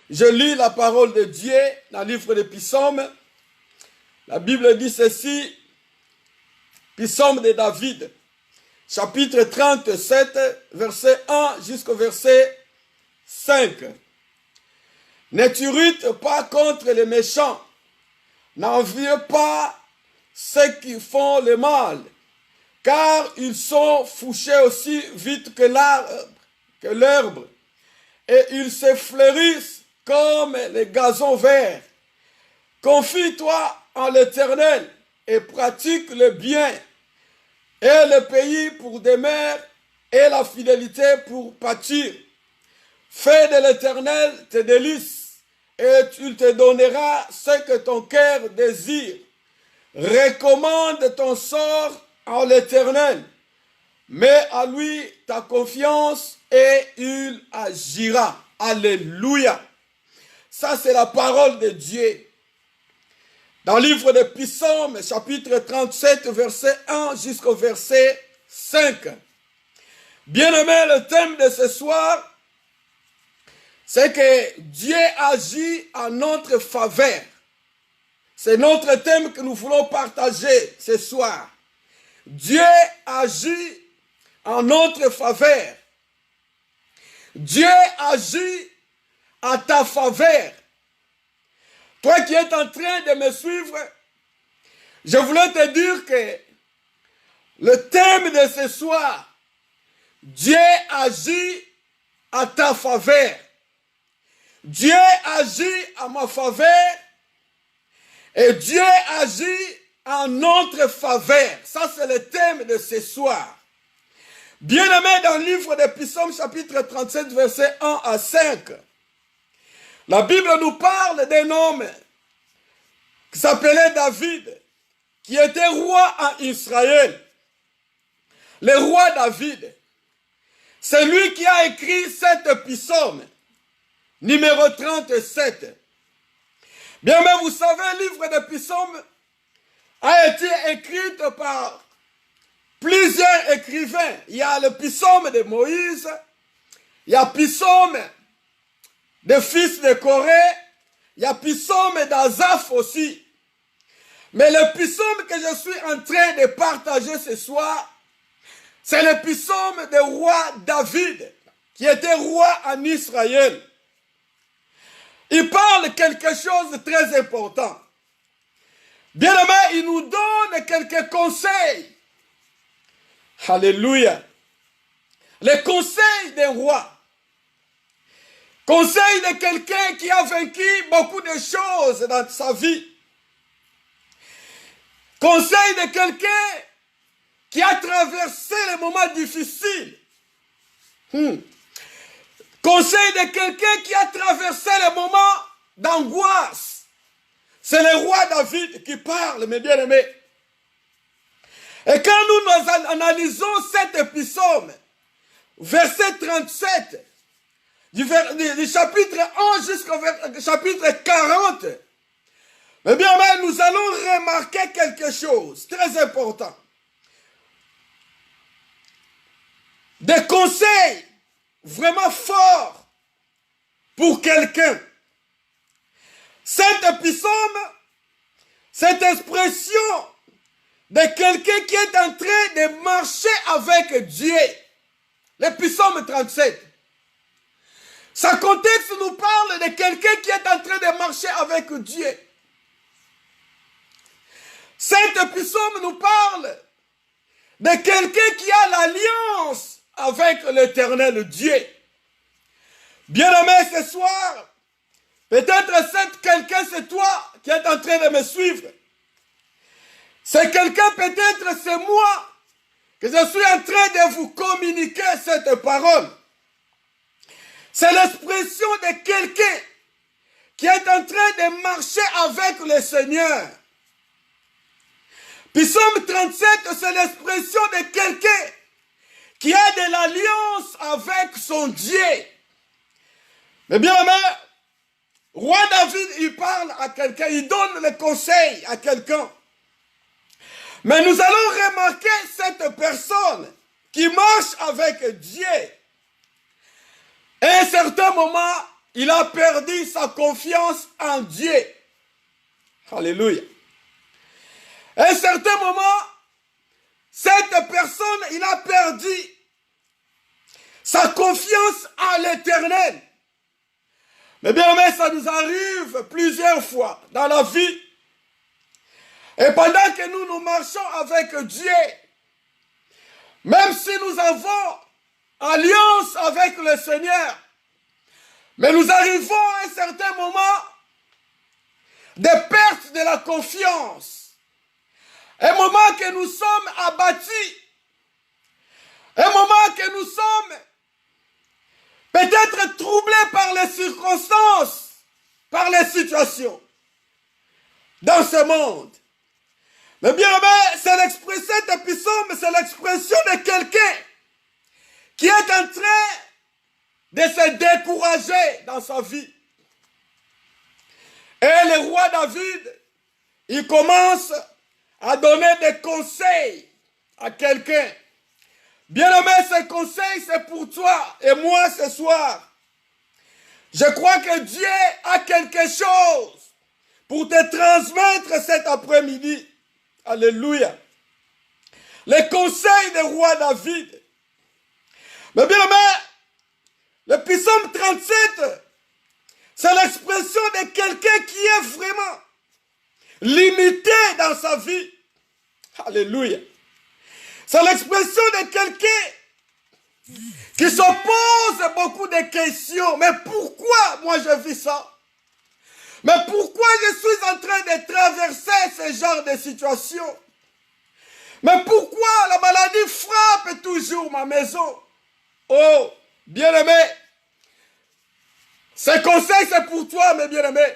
Je lis la parole de Dieu dans le livre des psaumes. La Bible dit ceci, psaume de David, chapitre 37, verset 1 jusqu'au verset 5. Ne t'irrite pas contre les méchants, n'envie pas ceux qui font le mal, car ils sont fauchés aussi vite que l'herbe, et ils se fleurissent comme les gazons verts. Confie-toi en l'Éternel et pratique le bien, et le pays pour demeure et la fidélité pour pâtir. Fais de l'Éternel tes délices, et il te donnera ce que ton cœur désire. Recommande ton sort en l'Éternel, mets à lui ta confiance et il agira. Alléluia. Ça, c'est la parole de Dieu. Dans le livre des psaumes, chapitre 37, verset 1 jusqu'au verset 5. Bien-aimé, le thème de ce soir, c'est que Dieu agit en notre faveur. C'est notre thème que nous voulons partager ce soir. Dieu agit en notre faveur. Dieu agit en ta faveur. Toi qui es en train de me suivre, je voulais te dire que le thème de ce soir, Dieu agit en ta faveur. Dieu agit en ma faveur et Dieu agit en notre faveur. Ça, c'est le thème de ce soir. Bien-aimé, dans le livre des psaumes, chapitre 37, verset 1 à 5, la Bible nous parle d'un homme qui s'appelait David, qui était roi en Israël. Le roi David, c'est lui qui a écrit cet psaume, numéro 37. Bien, mais vous savez, le livre des psaumes a été écrit par plusieurs écrivains. Il y a le psaume de Moïse, il y a le psaume des fils de Corée, il y a le psaume d'Azaph aussi. Mais le psaume que je suis en train de partager ce soir, c'est le psaume du roi David, qui était roi en Israël. Il parle quelque chose de très important. Bien aimé, il nous donne quelques conseils. Alléluia. Les conseils d'un roi. Conseil de quelqu'un qui a vaincu beaucoup de choses dans sa vie. Conseil de quelqu'un qui a traversé les moments difficiles. Conseil de quelqu'un qui a traversé les moments d'angoisse. C'est le roi David qui parle, mes bien-aimés. Et quand nous analysons cet psaume, verset 37, du chapitre 1 jusqu'au chapitre 40, eh bien, nous allons remarquer quelque chose très important. Des conseils vraiment forts pour quelqu'un. Cet psaume, cette expression de quelqu'un qui est en train de marcher avec Dieu. Le psaume 37. Sa contexte nous parle de quelqu'un qui est en train de marcher avec Dieu. Cet psaume nous parle de quelqu'un qui a l'alliance avec l'Éternel Dieu. Bien-aimé, ce soir, peut-être quelqu'un, c'est toi qui es en train de me suivre. C'est quelqu'un, peut-être c'est moi, que je suis en train de vous communiquer cette parole. C'est l'expression de quelqu'un qui est en train de marcher avec le Seigneur. Psaume 37, c'est l'expression de quelqu'un qui a de l'alliance avec son Dieu. Mais bien aimé, roi David, il parle à quelqu'un, il donne le conseil à quelqu'un. Mais nous allons remarquer cette personne qui marche avec Dieu. À un certain moment, il a perdu sa confiance en Dieu. Alléluia. À un certain moment, cette personne, il a perdu sa confiance en l'Éternel. Mais bien, mais ça nous arrive plusieurs fois dans la vie. Et pendant que nous marchons avec Dieu, même si nous avons alliance avec le Seigneur, mais nous arrivons à un certain moment de perte de la confiance. Un moment que nous sommes abattus. Un moment que nous sommes peut-être troublés par les circonstances, par les situations dans ce monde. Mais bien aimé, c'est l'expression cet psaume, c'est l'expression de quelqu'un qui est en train de se décourager dans sa vie. Et le roi David, il commence à donner des conseils à quelqu'un. Bien-aimé, ce conseil, c'est pour toi et moi ce soir. Je crois que Dieu a quelque chose pour te transmettre cet après-midi. Alléluia. Les conseils du roi David. Mais bien aimé, le psaume 37, c'est l'expression de quelqu'un qui est vraiment limité dans sa vie. Alléluia. C'est l'expression de quelqu'un qui se pose beaucoup de questions. Mais pourquoi moi je vis ça? Mais pourquoi je suis en train de traverser ce genre de situation? Mais pourquoi la maladie frappe toujours ma maison? Oh, bien-aimé, ce conseil c'est pour toi, mes bien-aimés.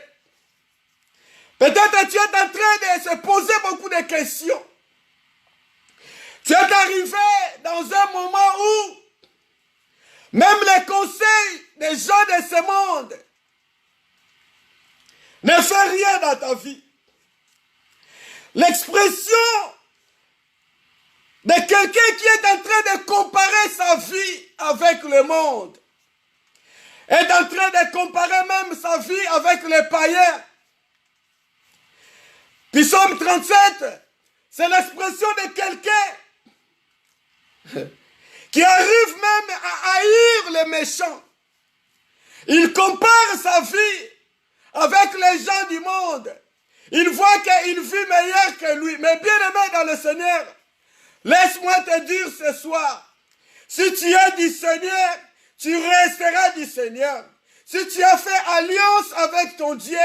Peut-être tu es en train de se poser beaucoup de questions. Tu es arrivé dans un moment où même les conseils des gens de ce monde ne font rien dans ta vie. L'expression de quelqu'un qui est en train de comparer sa vie avec le monde, est en train de comparer même sa vie avec les païens. Psaume 37, c'est l'expression de quelqu'un qui arrive même à haïr les méchants. Il compare sa vie avec les gens du monde. Il voit qu'il vit meilleur que lui. Mais bien aimé dans le Seigneur, laisse-moi te dire ce soir, si tu es du Seigneur, tu resteras du Seigneur. Si tu as fait alliance avec ton Dieu,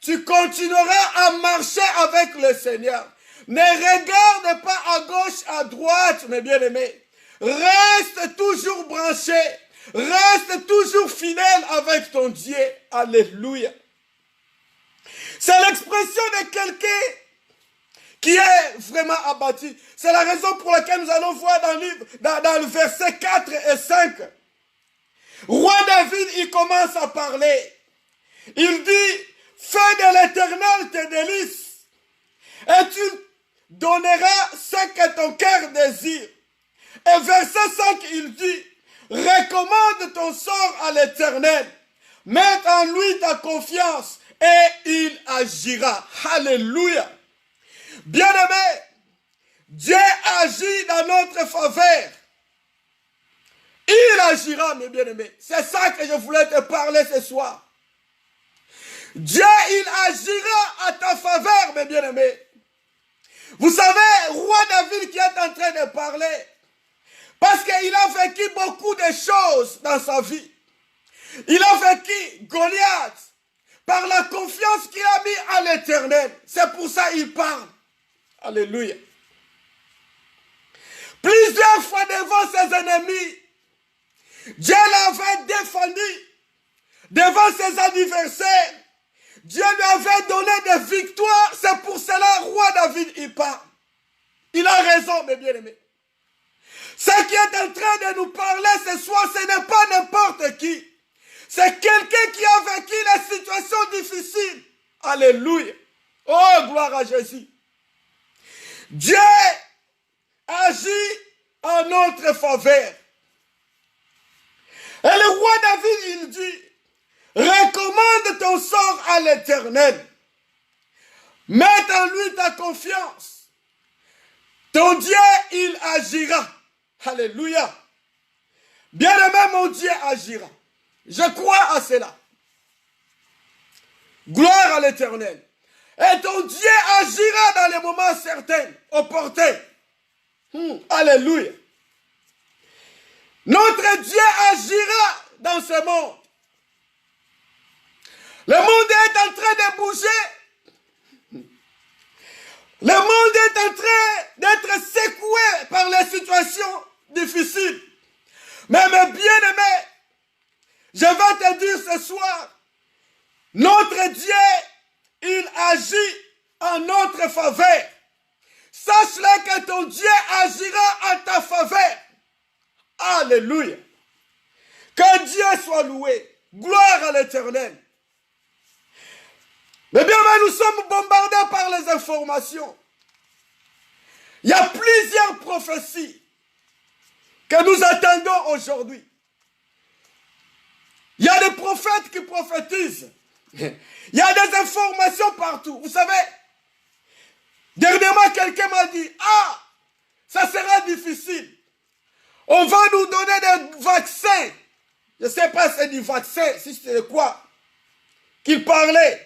tu continueras à marcher avec le Seigneur. Ne regarde pas à gauche, à droite, mes bien-aimés. Reste toujours branché. Reste toujours fidèle avec ton Dieu. Alléluia. C'est l'expression de quelqu'un qui est vraiment abattu. C'est la raison pour laquelle nous allons voir dans le verset 4 et 5. Roi David, il commence à parler. Il dit, fais de l'Éternel tes délices, et tu donneras ce que ton cœur désire. Et verset 5, il dit, recommande ton sort à l'Éternel, mets en lui ta confiance, et il agira. Alléluia. Bien-aimé, Dieu agit dans notre faveur. Il agira, mes bien-aimés. C'est ça que je voulais te parler ce soir. Dieu, il agira à ta faveur, mes bien-aimés. Vous savez, roi David qui est en train de parler, parce qu'il a vécu beaucoup de choses dans sa vie. Il a vécu Goliath par la confiance qu'il a mis à l'Éternel. C'est pour ça qu'il parle. Alléluia. Plusieurs fois devant ses ennemis, Dieu l'avait défendu devant ses adversaires. Dieu lui avait donné des victoires. C'est pour cela, roi David, il parle. Il a raison, mes bien-aimés. Ce qui est en train de nous parler ce soir, ce n'est pas n'importe qui. C'est quelqu'un qui a vécu les situations difficiles. Alléluia. Oh, gloire à Jésus. Dieu agit en notre faveur. Et le roi David, il dit, Recommande ton sort à l'Éternel. Mets en lui ta confiance. Ton Dieu, il agira. Alléluia. Bien-aimé, mon Dieu agira. Je crois à cela. Gloire à l'Éternel. Et ton Dieu agira dans les moments certains, opportuns. Alléluia. Notre Dieu agira dans ce monde. Le monde est en train de bouger. Le monde est en train d'être secoué par les situations difficiles. Mais mes bien-aimés, je vais te dire ce soir, notre Dieu, il agit en notre faveur. Sache-le que ton Dieu agira en ta faveur. Alléluia. Que Dieu soit loué. Gloire à l'Éternel. Mais bien, nous sommes bombardés par les informations. Il y a plusieurs prophéties que nous attendons aujourd'hui. Il y a des prophètes qui prophétisent. Il y a des informations partout. Vous savez, dernièrement, quelqu'un m'a dit, ah, ça sera difficile. On va nous donner des vaccins. Je ne sais pas si c'est du vaccin, si c'est de quoi qu'il parlait.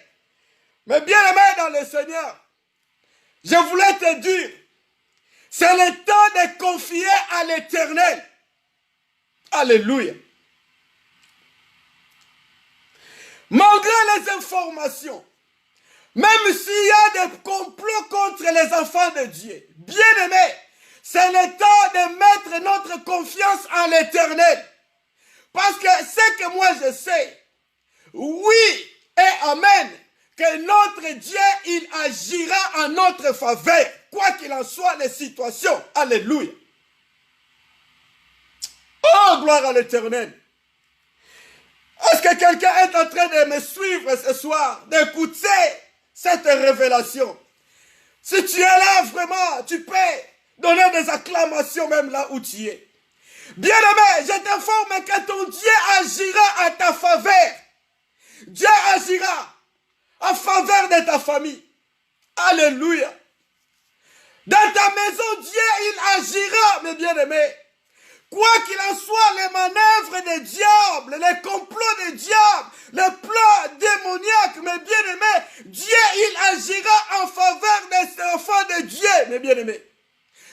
Mais bien aimé dans le Seigneur, je voulais te dire, c'est le temps de confier à l'Éternel. Alléluia. Malgré les informations, même s'il y a des complots contre les enfants de Dieu, bien aimé, c'est le temps de mettre notre confiance en l'Éternel. Parce que ce que moi je sais, oui et amen, que notre Dieu, il agira en notre faveur, quoi qu'il en soit les situations. Alléluia. Oh, gloire à l'Éternel. Est-ce que quelqu'un est en train de me suivre ce soir, d'écouter cette révélation? Si tu es là, vraiment, tu peux donner des acclamations même là où tu es. Bien-aimé, je t'informe que ton Dieu agira en ta faveur. Dieu agira en faveur de ta famille. Alléluia. Dans ta maison, Dieu, il agira, mes bien-aimés. Quoi qu'il en soit, les manœuvres des diables, les complots des diables, les plans démoniaques, mes bien-aimés, Dieu, il agira en faveur des enfants de Dieu, mes bien-aimés.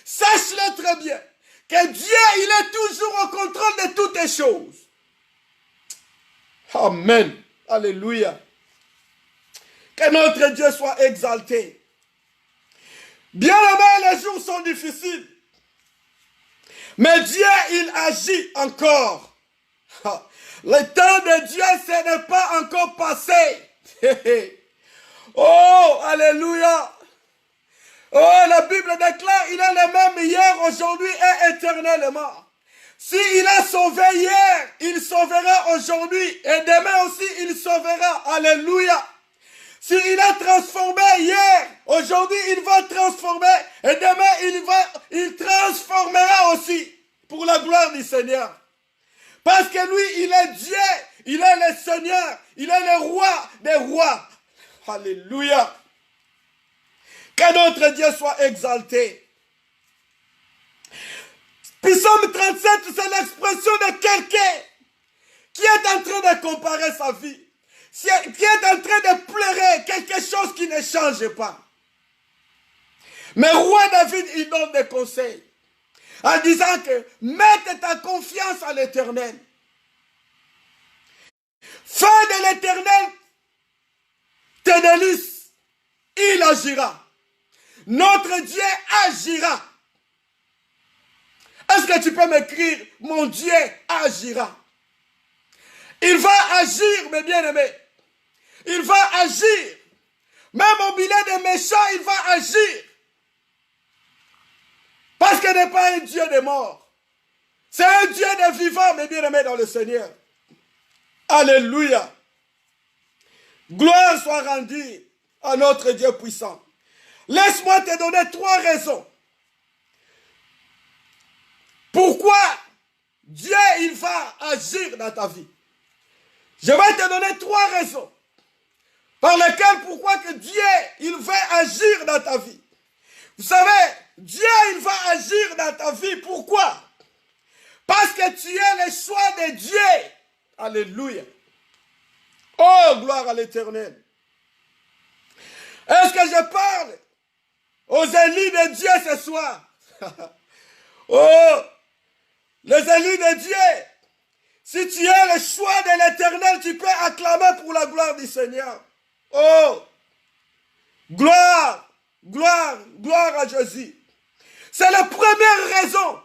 Sache-le très bien, que Dieu, il est toujours au contrôle de toutes les choses. Amen. Alléluia. Que notre Dieu soit exalté. Bien-aimés, les jours sont difficiles. Mais Dieu, il agit encore. Le temps de Dieu, ce n'est pas encore passé. Oh, alléluia. Oh, la Bible déclare, il est le même hier, aujourd'hui et éternellement. S'il a sauvé hier, il sauvera aujourd'hui. Et demain aussi, il sauvera. Alléluia. S'il a transformé hier, aujourd'hui il va transformer. Et demain il transformera aussi. Pour la gloire du Seigneur. Parce que lui, il est Dieu. Il est le Seigneur. Il est le roi des rois. Alléluia. Que notre Dieu soit exalté. Psaume 37, c'est l'expression de quelqu'un qui est en train de comparer sa vie. Qui est en train de pleurer quelque chose qui ne change pas. Mais roi David, il donne des conseils. En disant que mette ta confiance en l'Éternel. Fais de l'Éternel tes délices. Il agira. Notre Dieu agira. Est-ce que tu peux m'écrire, mon Dieu agira? Il va agir, mes bien-aimés. Il va agir. Même au milieu des méchants, il va agir. Parce qu'il n'est pas un Dieu de mort. C'est un Dieu de vivant, mes bien-aimés dans le Seigneur. Alléluia. Gloire soit rendue à notre Dieu puissant. Laisse-moi te donner 3 raisons. Pourquoi Dieu, il va agir dans ta vie. Je vais te donner 3 raisons par lesquelles pourquoi que Dieu, il veut agir dans ta vie. Vous savez, Dieu, il va agir dans ta vie. Pourquoi? Parce que tu es le choix de Dieu. Alléluia. Oh, gloire à l'Éternel. Est-ce que je parle aux élus de Dieu ce soir? Oh, les élus de Dieu, si tu es le choix de l'Éternel, tu peux acclamer pour la gloire du Seigneur. Oh, gloire, gloire, gloire à Jésus. C'est la première raison.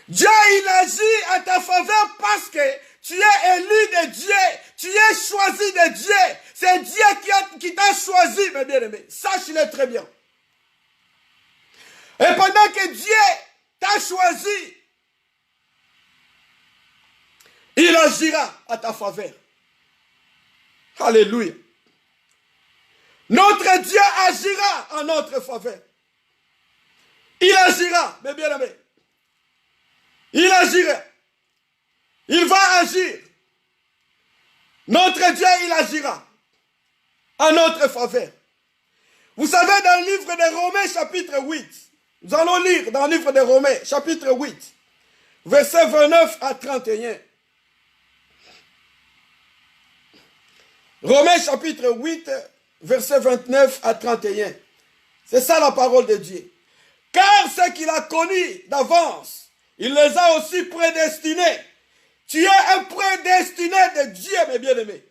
Dieu, il agit à ta faveur parce que tu es élu de Dieu. Tu es choisi de Dieu. C'est Dieu qui t'a choisi, mes bien-aimés. Sache-le très bien. Et pendant que Dieu t'a choisi, il agira à ta faveur. Alléluia. Notre Dieu agira en notre faveur. Il agira, mes bien-aimés. Il agira. Il va agir. Notre Dieu, il agira en notre faveur. Vous savez, dans le livre de Romains, chapitre 8, nous allons lire dans le livre de Romains, chapitre 8, versets 29 à 31. Romains, chapitre 8, versets 29 à 31. C'est ça la parole de Dieu. Car ce qu'il a connu d'avance, il les a aussi prédestinés. Tu es un prédestiné de Dieu, mes bien-aimés.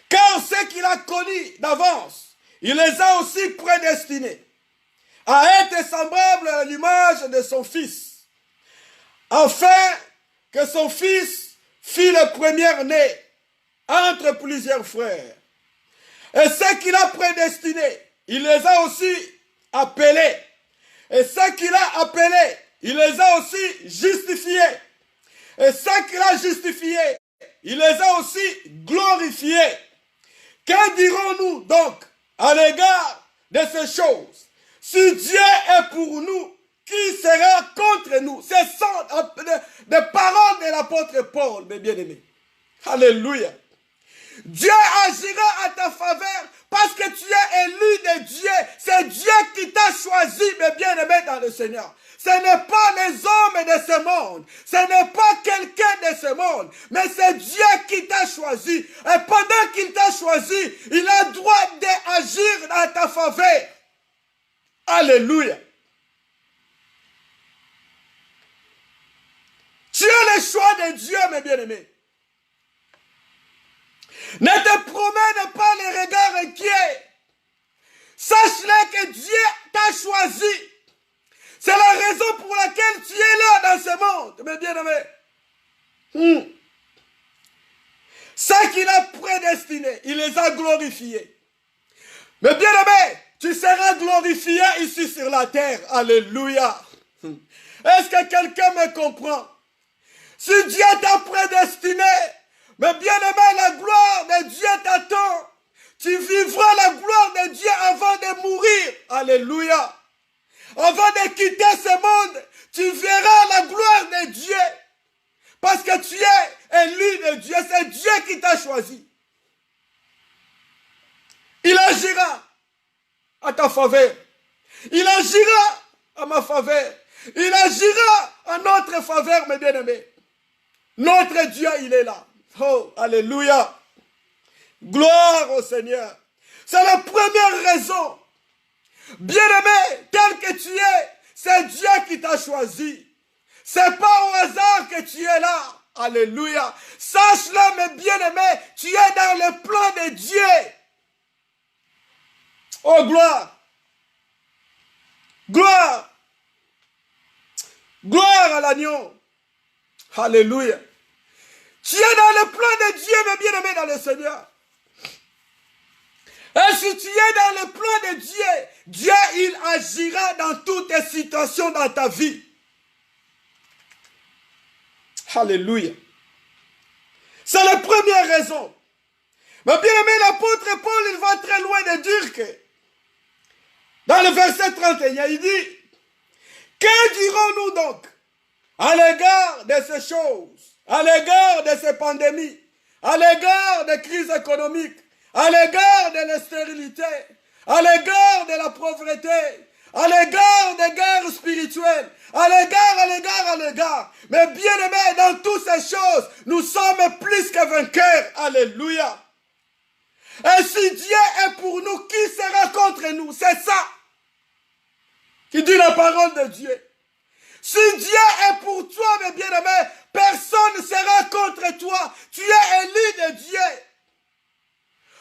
Car ce qu'il a connu d'avance, il les a aussi prédestinés à être semblables à l'image de son Fils, afin que son Fils fît le premier-né entre plusieurs frères. Et ce qu'il a prédestiné, il les a aussi appelés. Et ce qu'il a appelés, il les a aussi justifiés. Et ce qu'il a justifiés, il les a aussi glorifiés. Que dirons-nous donc à l'égard de ces choses? Si Dieu est pour nous, qui sera contre nous? Ce sont des paroles de l'apôtre Paul, mes bien-aimés. Alléluia. Dieu agira à ta faveur parce que tu es élu de Dieu. C'est Dieu qui t'a choisi, mes bien-aimés dans le Seigneur. Ce n'est pas les hommes de ce monde. Ce n'est pas quelqu'un de ce monde. Mais c'est Dieu qui t'a choisi. Et pendant qu'il t'a choisi, il a le droit d'agir à ta faveur. Alléluia. Tu es le choix de Dieu, mes bien-aimés. Ne te promène pas les regards inquiets. Sache-le que Dieu t'a choisi. C'est la raison pour laquelle tu es là dans ce monde, mes bien-aimés. Ce qu'il a prédestiné, il les a glorifiés. Mes bien-aimés, tu seras glorifié ici sur la terre. Alléluia. Est-ce que quelqu'un me comprend? Si Dieu t'a prédestiné, mais bien-aimé, la gloire de Dieu t'attend. Tu vivras la gloire de Dieu avant de mourir. Alléluia. Avant de quitter ce monde, tu verras la gloire de Dieu. Parce que tu es élu de Dieu. C'est Dieu qui t'a choisi. Il agira à ta faveur. Il agira à ma faveur. Il agira à notre faveur, mes bien-aimés. Notre Dieu, il est là. Oh, alléluia. Gloire au Seigneur. C'est la première raison. Bien-aimé, tel que tu es, c'est Dieu qui t'a choisi. C'est pas au hasard que tu es là. Alléluia. Sache-le, mes bien-aimés, tu es dans le plan de Dieu. Oh, gloire. Gloire. Gloire à l'agneau. Alléluia. Tu es dans le plan de Dieu, mes bien-aimés, dans le Seigneur. Et si tu es dans le plan de Dieu, Dieu, il agira dans toutes les situations dans ta vie. Alléluia. C'est la première raison. Mais bien aimé, l'apôtre Paul, il va très loin de dire que, dans le verset 31, il dit, que dirons-nous donc à l'égard de ces choses, à l'égard de ces pandémies, à l'égard des crises économiques, à l'égard de la stérilité, à l'égard de la pauvreté, à l'égard des guerres spirituelles, à l'égard. Mais bien aimés, dans toutes ces choses, nous sommes plus que vainqueurs. Alléluia. Et si Dieu est pour nous, qui sera contre nous? C'est ça qui dit la parole de Dieu. Si Dieu est pour toi, mes bien-aimés, personne ne sera contre toi. Tu es élu de Dieu.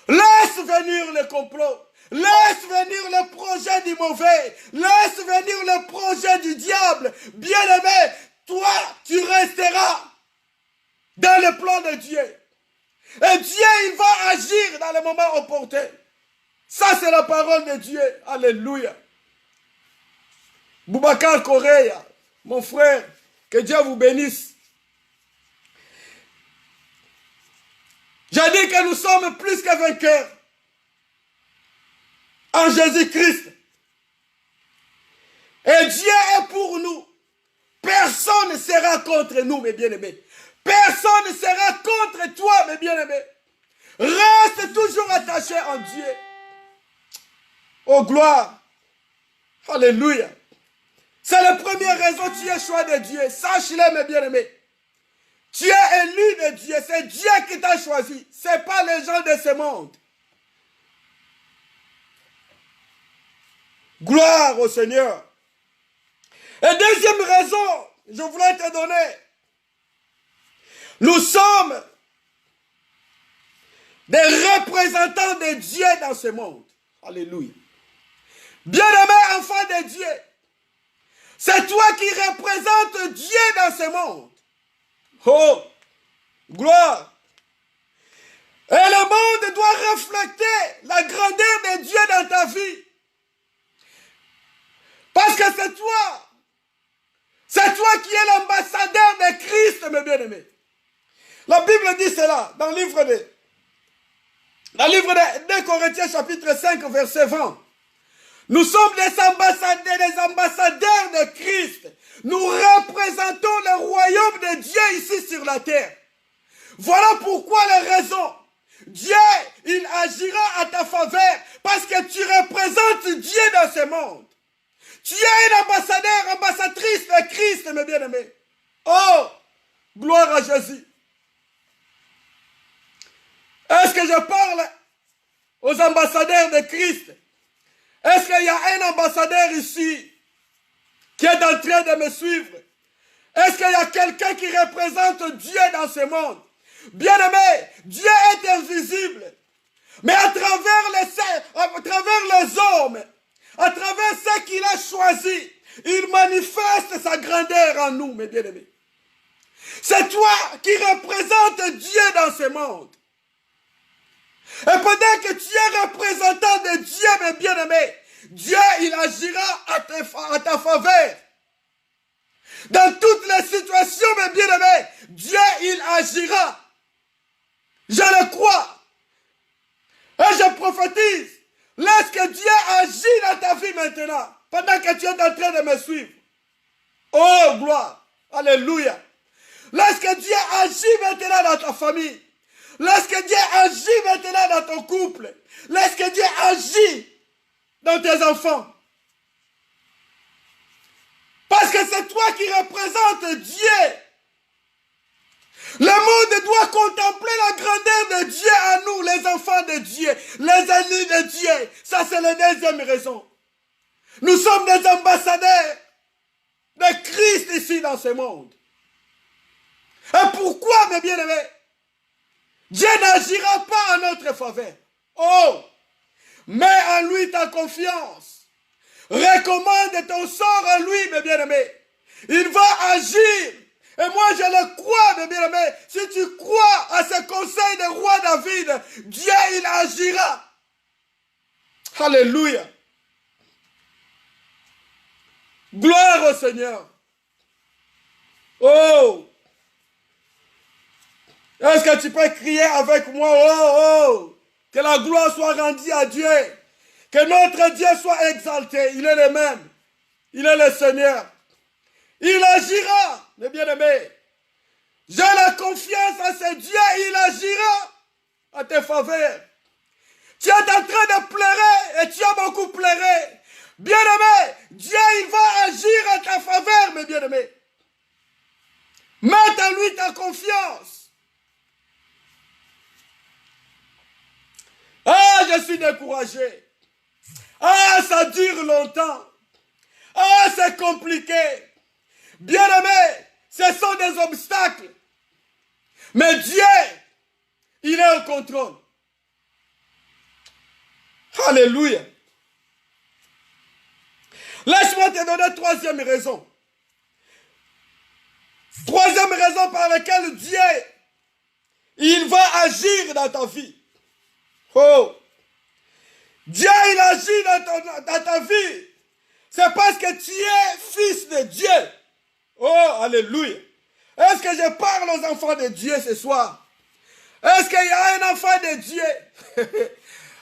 Laisse venir le complot. Laisse venir le projet du mauvais. Laisse venir le projet du diable. Bien-aimé, toi, tu resteras dans le plan de Dieu. Et Dieu, il va agir dans le moment opportun. Ça, c'est la parole de Dieu. Alléluia. Boubacar Correa, mon frère, que Dieu vous bénisse. J'ai dit que nous sommes plus que vainqueurs en Jésus-Christ. Et Dieu est pour nous. Personne ne sera contre nous, mes bien-aimés. Personne ne sera contre toi, mes bien-aimés. Reste toujours attaché en Dieu. Oh, gloire. Alléluia. C'est la première raison que tu es choix de Dieu. Sache-le, mes bien-aimés. Tu es élu de Dieu. C'est Dieu qui t'a choisi. Ce n'est pas les gens de ce monde. Gloire au Seigneur. Et deuxième raison, je voulais te donner. Nous sommes des représentants de Dieu dans ce monde. Alléluia. Bien-aimé enfant de Dieu, c'est toi qui représentes Dieu dans ce monde. Oh, gloire. Et le monde doit refléter la grandeur de Dieu dans ta vie. Parce que c'est toi qui es l'ambassadeur de Christ, mes bien-aimés. La Bible dit cela dans le livre de 2 Corinthiens chapitre 5 verset 20. Nous sommes des ambassadeurs de Christ. Nous représentons le royaume de Dieu ici sur la terre. Voilà pourquoi les raisons. Dieu, il agira à ta faveur parce que tu représentes Dieu dans ce monde. Tu es un ambassadeur, ambassadrice de Christ, mes bien-aimés. Oh, gloire à Jésus. Est-ce que je parle aux ambassadeurs de Christ? Est-ce qu'il y a un ambassadeur ici qui est en train de me suivre? Est-ce qu'il y a quelqu'un qui représente Dieu dans ce monde? Bien-aimé, Dieu est invisible. Mais à travers les hommes, à travers ceux qu'il a choisis, il manifeste sa grandeur en nous, mes bien-aimés. C'est toi qui représentes Dieu dans ce monde. Et pendant que tu es représentant de Dieu, mes bien-aimés, Dieu, il agira à ta faveur. Dans toutes les situations, mes bien-aimés, Dieu, il agira. Je le crois. Et je prophétise. Lorsque Dieu agit dans ta vie maintenant, pendant que tu es en train de me suivre. Oh, gloire. Alléluia. Lorsque Dieu agit maintenant dans ta famille. Lorsque Dieu agit maintenant dans ton couple. Lorsque Dieu agit dans tes enfants. Parce que c'est toi qui représentes Dieu. Le monde doit contempler la grandeur de Dieu à nous, les enfants de Dieu, les élus de Dieu. Ça, c'est la deuxième raison. Nous sommes des ambassadeurs de Christ ici dans ce monde. Et pourquoi, mes bien-aimés? Dieu n'agira pas en notre faveur. Oh! Mets en lui ta confiance. Recommande ton sort en lui, mes bien-aimés. Il va agir. Et moi, je le crois, mes bien-aimés. Si tu crois à ce conseil de roi David, Dieu, il agira. Alléluia. Gloire au Seigneur. Oh! Est-ce que tu peux crier avec moi? Oh, oh! Que la gloire soit rendue à Dieu. Que notre Dieu soit exalté. Il est le même. Il est le Seigneur. Il agira. mes bien-aimés, j'ai la confiance en ce Dieu, il agira à tes faveurs. Tu es en train de pleurer et tu as beaucoup pleuré. Bien-aimé, Dieu, il va agir à ta faveur, mes bien-aimés. Mets en lui ta confiance. Ah, je suis découragé. Ah, ça dure longtemps. Ah, c'est compliqué. Bien-aimé, ce sont des obstacles. Mais Dieu, il est au contrôle. Alléluia. Laisse-moi te donner troisième raison. Troisième raison par laquelle Dieu, il va agir dans ta vie. Oh, Dieu, il agit dans ta vie. C'est parce que tu es fils de Dieu. Oh, alléluia. Est-ce que je parle aux enfants de Dieu ce soir? Est-ce qu'il y a un enfant de Dieu?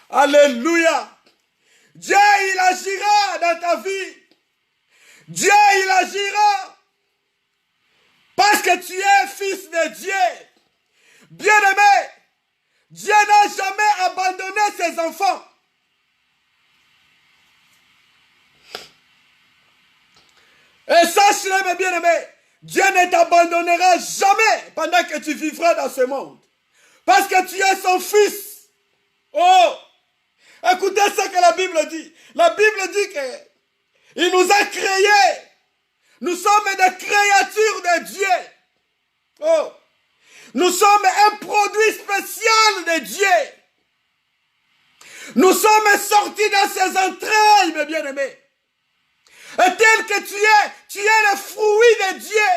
Alléluia. Dieu, il agira dans ta vie. Dieu, il agira parce que tu es fils de Dieu. Bien-aimé, Dieu n'a jamais abandonné ses enfants. Et sache-le, mes bien-aimés, Dieu ne t'abandonnera jamais pendant que tu vivras dans ce monde. Parce que tu es son fils. Oh, écoutez ce que la Bible dit. La Bible dit qu'il nous a créés. Nous sommes des créatures de Dieu. Oh, nous sommes un produit spécial de Dieu. Nous sommes sortis dans ses entrailles, mes bien-aimés. Et tel que tu es le fruit de Dieu.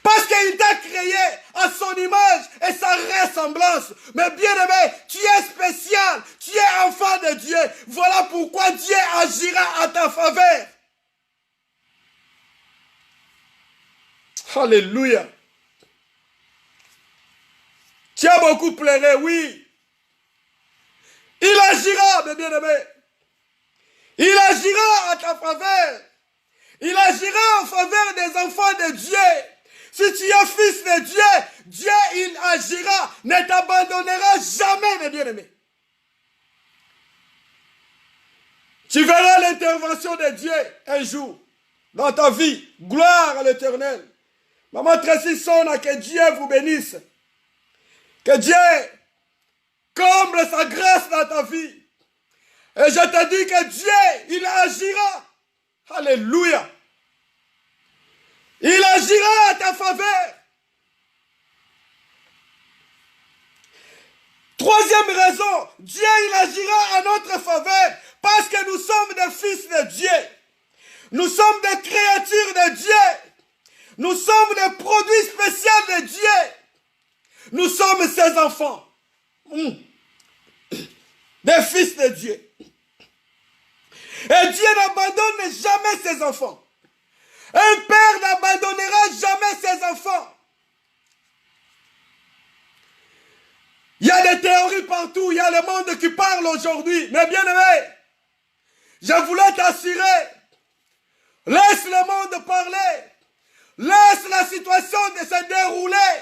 Parce qu'il t'a créé à son image et sa ressemblance. Mais bien-aimé, tu es spécial, tu es enfant de Dieu. Voilà pourquoi Dieu agira à ta faveur. Alléluia. Tu as beaucoup pleuré, oui. Il agira, mes bien-aimés. Il agira à ta faveur. Il agira en faveur des enfants de Dieu. Si tu es fils de Dieu, Dieu, il agira, ne t'abandonnera jamais, mes bien-aimés. Tu verras l'intervention de Dieu un jour dans ta vie. Gloire à l'Éternel. Maman Tracy sonne, que Dieu vous bénisse. Que Dieu comble sa grâce dans ta vie. Et je te dis que Dieu, il agira. Alléluia. Il agira à ta faveur. Troisième raison, Dieu, il agira à notre faveur parce que nous sommes des fils de Dieu. Nous sommes des créatures de Dieu. Nous sommes des produits spéciaux de Dieu. Nous sommes ses enfants. Des fils de Dieu. Et Dieu n'abandonne jamais ses enfants. Un père n'abandonnera jamais ses enfants. Il y a des théories partout. Il y a le monde qui parle aujourd'hui. Mais bien aimé, je voulais t'assurer. Laisse le monde parler. Laisse la situation de se dérouler.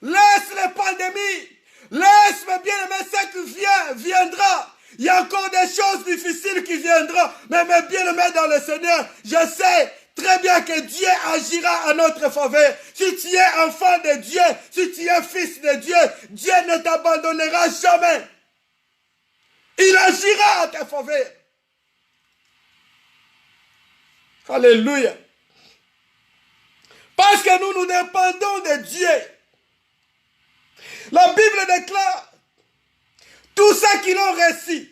Laisse les pandémies. Laisse, mes bien-aimés, ce qui viendra. Il y a encore des choses difficiles qui viendront. Mais mes bien-aimés dans le Seigneur, je sais très bien que Dieu agira à notre faveur. Si tu es enfant de Dieu, si tu es fils de Dieu, Dieu ne t'abandonnera jamais. Il agira à ta faveur. Alléluia. Parce que nous dépendons de Dieu. La Bible déclare, tous ceux qui l'ont reçu,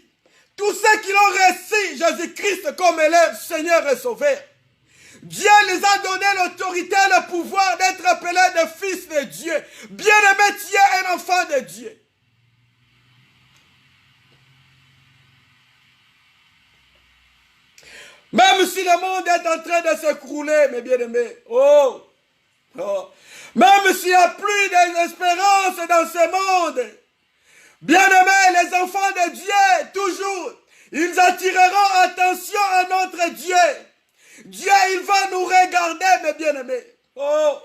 tous ceux qui l'ont reçu, Jésus-Christ comme élève, Seigneur et Sauveur, Dieu les a donné l'autorité et le pouvoir d'être appelés des fils de Dieu. Bien-aimé, tu es un enfant de Dieu. Même si le monde est en train de s'écrouler, mes bien-aimés, oh, même s'il n'y a plus d'espérance dans ce monde, bien-aimés, les enfants de Dieu, toujours, ils attireront attention à notre Dieu. Dieu, il va nous regarder, mes bien-aimés. Oh,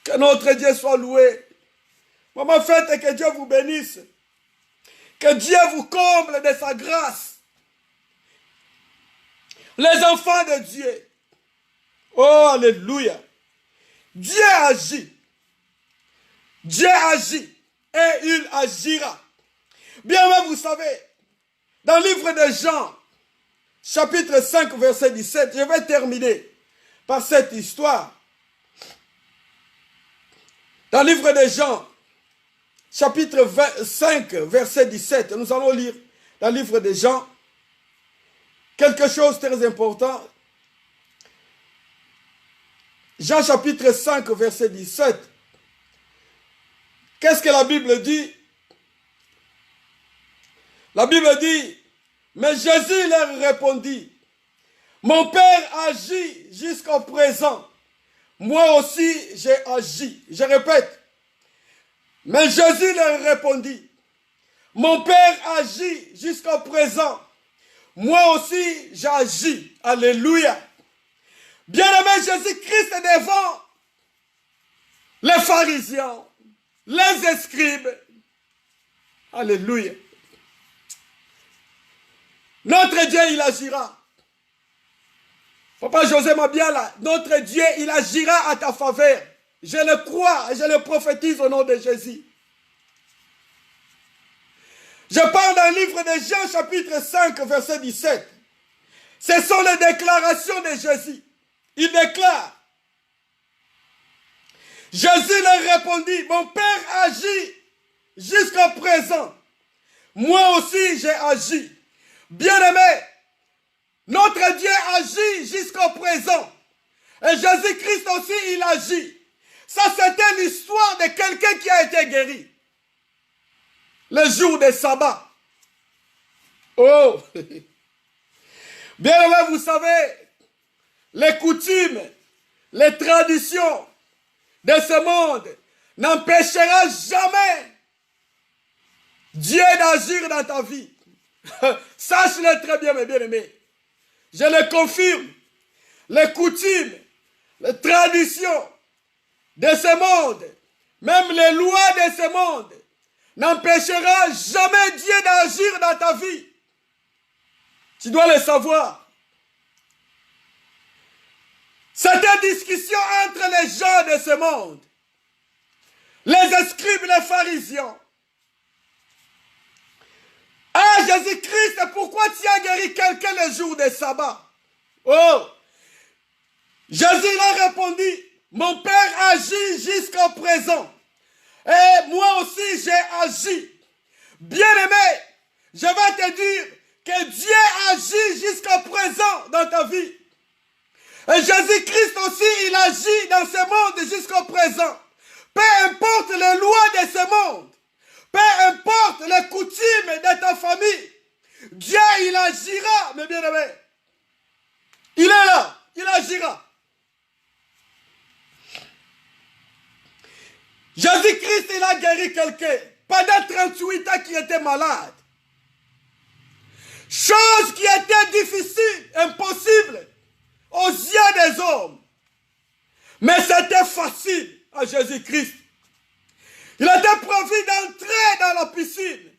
que notre Dieu soit loué. Maman, faites que Dieu vous bénisse. Que Dieu vous comble de sa grâce. Les enfants de Dieu. Oh, alléluia. Dieu agit. Dieu agit. Et il agira. Bien même, vous savez, dans le livre de Jean, chapitre 5, verset 17, je vais terminer par cette histoire. Dans le livre de Jean, chapitre 5, verset 17, nous allons lire dans le livre de Jean quelque chose de très important. Jean chapitre 5, verset 17. Qu'est-ce que la Bible dit? La Bible dit, mais Jésus leur répondit, mon Père agit jusqu'au présent. Moi aussi j'ai agi. Je répète. Mais Jésus leur répondit, mon Père agit jusqu'au présent. Moi aussi j'ai agi. Alléluia. Bien-aimé, Jésus-Christ est devant les pharisiens, les scribes. Alléluia. Notre Dieu, il agira. Papa José m'a bien là. Notre Dieu, il agira à ta faveur. Je le crois et je le prophétise au nom de Jésus. Je parle d'un livre de Jean, chapitre 5, verset 17. Ce sont les déclarations de Jésus. Il déclare. Jésus leur répondit, mon Père agit jusqu'à présent. Moi aussi j'ai agi. Bien-aimé, notre Dieu agit jusqu'au présent. Et Jésus-Christ aussi, il agit. Ça, c'était l'histoire de quelqu'un qui a été guéri. Le jour de sabbat. Oh! Bien-aimé, vous savez, les coutumes, les traditions de ce monde n'empêchera jamais Dieu d'agir dans ta vie. Sache-le très bien, mes bien-aimés. Je le confirme. Les coutumes, les traditions de ce monde, même les lois de ce monde, n'empêchera jamais Dieu d'agir dans ta vie. Tu dois le savoir. C'est une discussion entre les gens de ce monde, les scribes, les pharisiens. Ah, Jésus-Christ, pourquoi tu as guéri quelqu'un le jour de sabbat? Oh! Jésus leur répondit, mon Père agit jusqu'au présent. Et moi aussi j'ai agi. Bien-aimé, je vais te dire que Dieu agit jusqu'au présent dans ta vie. Et Jésus-Christ aussi, il agit dans ce monde jusqu'au présent. Peu importe les lois de ce monde. Peu importe les coutumes de ta famille, Dieu, il agira, mes bien-aimés. Il est là, il agira. Jésus-Christ, il a guéri quelqu'un pendant 38 ans qui était malade. Chose qui était difficile, impossible aux yeux des hommes. Mais c'était facile à Jésus-Christ. Il était prévu d'entrer dans la piscine.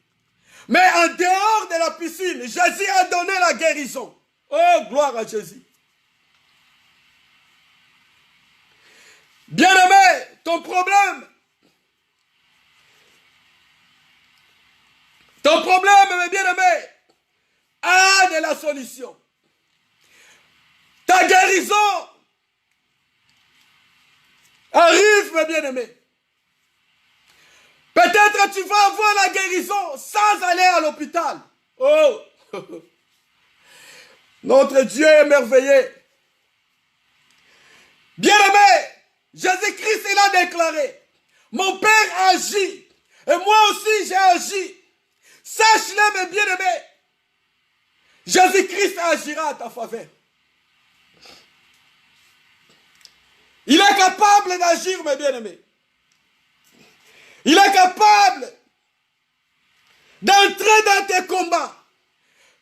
Mais en dehors de la piscine, Jésus a donné la guérison. Oh, gloire à Jésus. Bien-aimé, ton problème, mes bien-aimés, a de la solution. Ta guérison arrive, mes bien-aimés. Peut-être tu vas avoir la guérison sans aller à l'hôpital. Oh! Notre Dieu est merveilleux. Bien-aimé, Jésus-Christ, il a déclaré, mon Père agit, et moi aussi j'ai agi. Sache-le, mes bien-aimés, Jésus-Christ agira à ta faveur. Il est capable d'agir, mes bien-aimés. Il est capable d'entrer dans tes combats,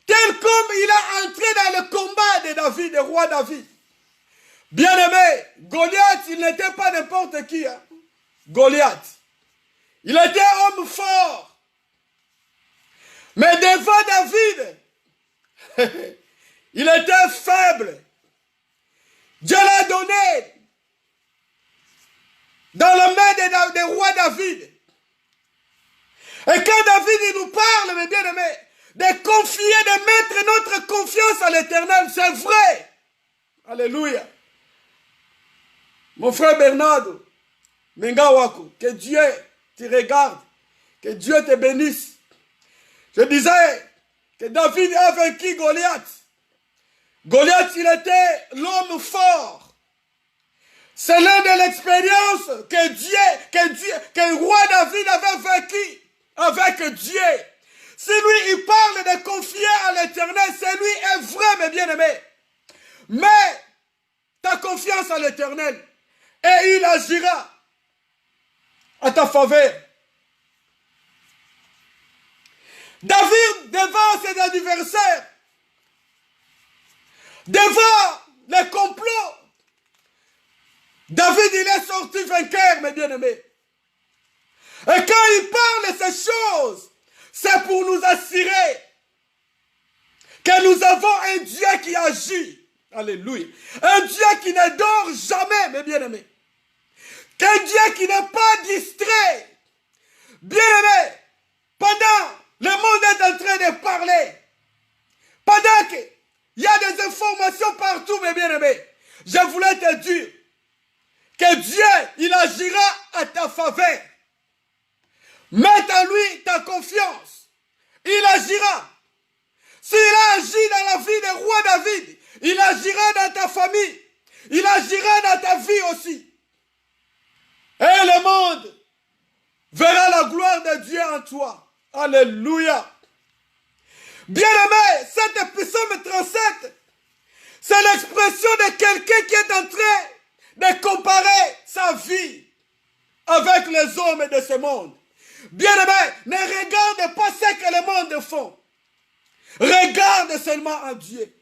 tel comme il est entré dans le combat de David, le roi David. Bien-aimé, Goliath, il n'était pas n'importe qui. Hein? Goliath. Il était un homme fort. Mais devant David, il était faible. Dieu l'a donné dans la main des rois David. Et quand David il nous parle, mes bien-aimés, de confier, de mettre notre confiance à l'Éternel, c'est vrai. Alléluia. Mon frère Bernardo, Mengawako, que Dieu te regarde, que Dieu te bénisse. Je disais que David a vaincu Goliath. Goliath, il était l'homme fort. C'est l'un de l'expérience que le roi David avait vaincu avec Dieu. Si lui, il parle de confier à l'Éternel, c'est lui est vrai, mes bien-aimés. Mais ta confiance à l'Éternel, et il agira à ta faveur. David, devant ses adversaires, devant les complots, David, il est sorti vainqueur, mes bien-aimés. Et quand il parle de ces choses, c'est pour nous assurer que nous avons un Dieu qui agit. Alléluia. Un Dieu qui ne dort jamais, mes bien-aimés. Un Dieu qui n'est pas distrait. Bien-aimés, pendant le monde est en train de parler, pendant qu'il y a des informations partout, mes bien-aimés, je voulais te dire que Dieu, il agira à ta faveur. Mets en lui ta confiance. Il agira. S'il a agi dans la vie du roi David, il agira dans ta famille. Il agira dans ta vie aussi. Et le monde verra la gloire de Dieu en toi. Alléluia. Bien-aimé, cet psaume 37, c'est l'expression de quelqu'un qui est en train de comparer sa vie avec les hommes de ce monde. Bien-aimé, ne regarde pas ce que le monde font. Regarde seulement en Dieu.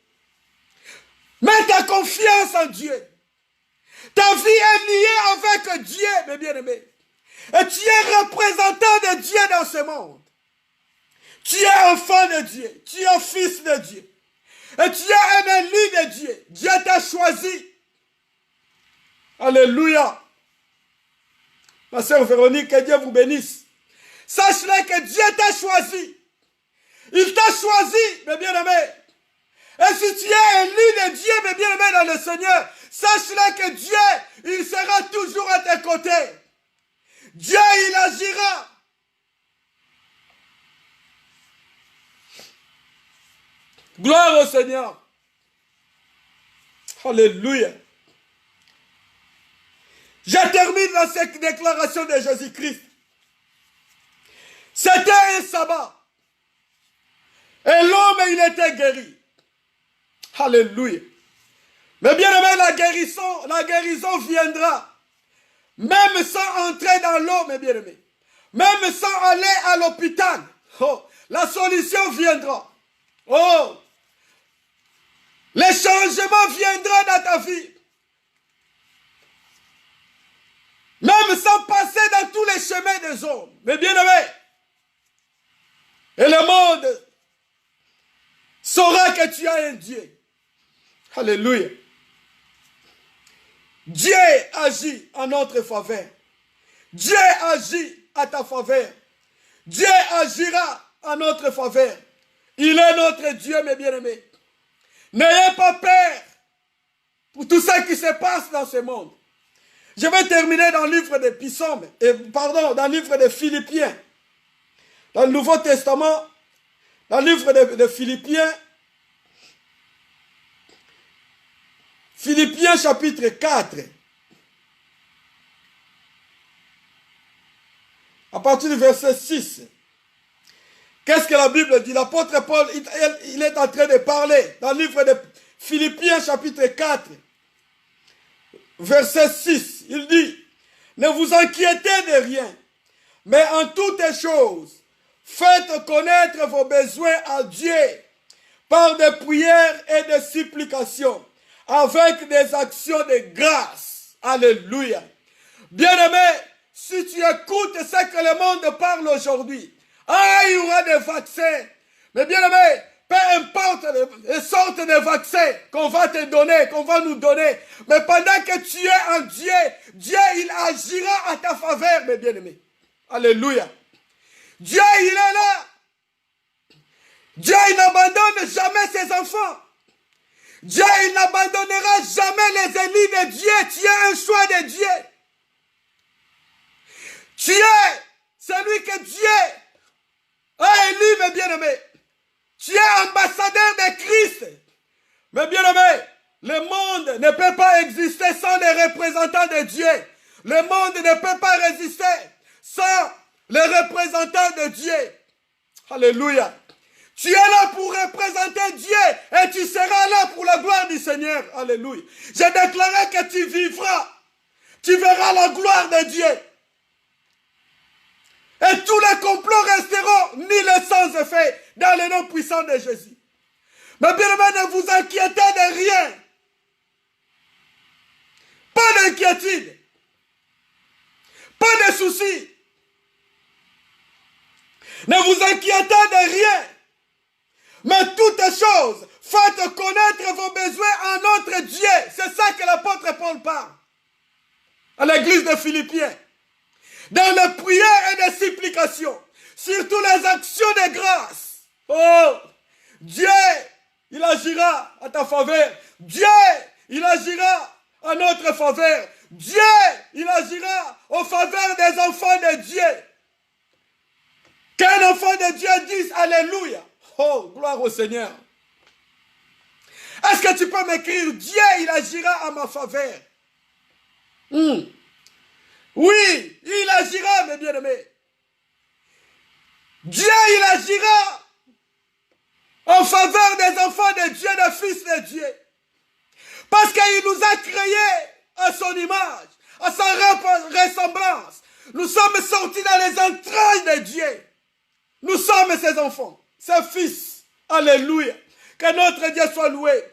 Mets ta confiance en Dieu. Ta vie est liée avec Dieu, mes bien-aimés. Et tu es représentant de Dieu dans ce monde. Tu es enfant de Dieu. Tu es fils de Dieu. Et tu es un élu de Dieu. Dieu t'a choisi. Alléluia. Ma sœur Véronique, que Dieu vous bénisse. Sache-le que Dieu t'a choisi. Il t'a choisi, mes bien-aimés. Et si tu es élu de Dieu, mes bien-aimés dans le Seigneur, sache-le que Dieu, il sera toujours à tes côtés. Dieu, il agira. Gloire au Seigneur. Alléluia. Je termine dans cette déclaration de Jésus-Christ. C'était un sabbat. Et l'homme, il était guéri. Alléluia. Mais bien aimé, la guérison viendra. Même sans entrer dans l'eau, mes bien-aimés. Même sans aller à l'hôpital. Oh, la solution viendra. Oh, les changements viendront dans ta vie. Même sans passer dans tous les chemins des hommes. Mes bien-aimés. Et le monde saura que tu as un Dieu. Alléluia. Dieu agit en notre faveur. Dieu agit à ta faveur. Dieu agira en notre faveur. Il est notre Dieu, mes bien-aimés. N'ayez pas peur pour tout ce qui se passe dans ce monde. Je vais terminer dans le livre de Psaumes, dans le livre de Philippiens. Dans le Nouveau Testament, dans le livre de Philippiens, Philippiens chapitre 4, à partir du verset 6. Qu'est-ce que la Bible dit? L'apôtre Paul, il est en train de parler dans le livre de Philippiens chapitre 4, verset 6. Il dit, ne vous inquiétez de rien, mais en toutes choses, faites connaître vos besoins à Dieu par des prières et des supplications, avec des actions de grâce. Alléluia. Bien-aimé, si tu écoutes ce que le monde parle aujourd'hui, il y aura des vaccins. Mais bien-aimé, peu importe les sortes de vaccins qu'on va te donner, qu'on va nous donner, mais pendant que tu es en Dieu, Dieu, il agira à ta faveur, mes bien-aimés. Alléluia. Dieu, il est là. Dieu, il n'abandonne jamais ses enfants. Dieu, il n'abandonnera jamais les élus de Dieu. Tu es un choix de Dieu. Tu es celui que Dieu a élu, mes bien-aimés. Tu es ambassadeur de Christ. Mes bien-aimés, le monde ne peut pas exister sans les représentants de Dieu. Le monde ne peut pas résister sans les représentants de Dieu. Alléluia. Tu es là pour représenter Dieu et tu seras là pour la gloire du Seigneur. Alléluia. J'ai déclaré que tu vivras. Tu verras la gloire de Dieu. Et tous les complots resteront nuls sans effet dans le nom puissant de Jésus. Mais bien aimé, ne vous inquiétez de rien. Pas d'inquiétude. Pas de soucis. Ne vous inquiétez de rien. Mais toutes choses, faites connaître vos besoins à notre Dieu. C'est ça que l'apôtre Paul parle. À l'église de Philippiens. Dans les prières et les supplications. Surtout les actions de grâce. Oh, Dieu, il agira à ta faveur. Dieu, il agira à notre faveur. Dieu, il agira en faveur des enfants de Dieu. Qu'un enfant de Dieu dise Alléluia. Oh, gloire au Seigneur. Est-ce que tu peux m'écrire Dieu, il agira à ma faveur? Oui, il agira, mes bien-aimés. Dieu, il agira en faveur des enfants de Dieu, des fils de Dieu. Parce qu'il nous a créés à son image, à sa ressemblance. Nous sommes sortis dans les entrailles de Dieu. Nous sommes ses enfants, ses fils. Alléluia. Que notre Dieu soit loué.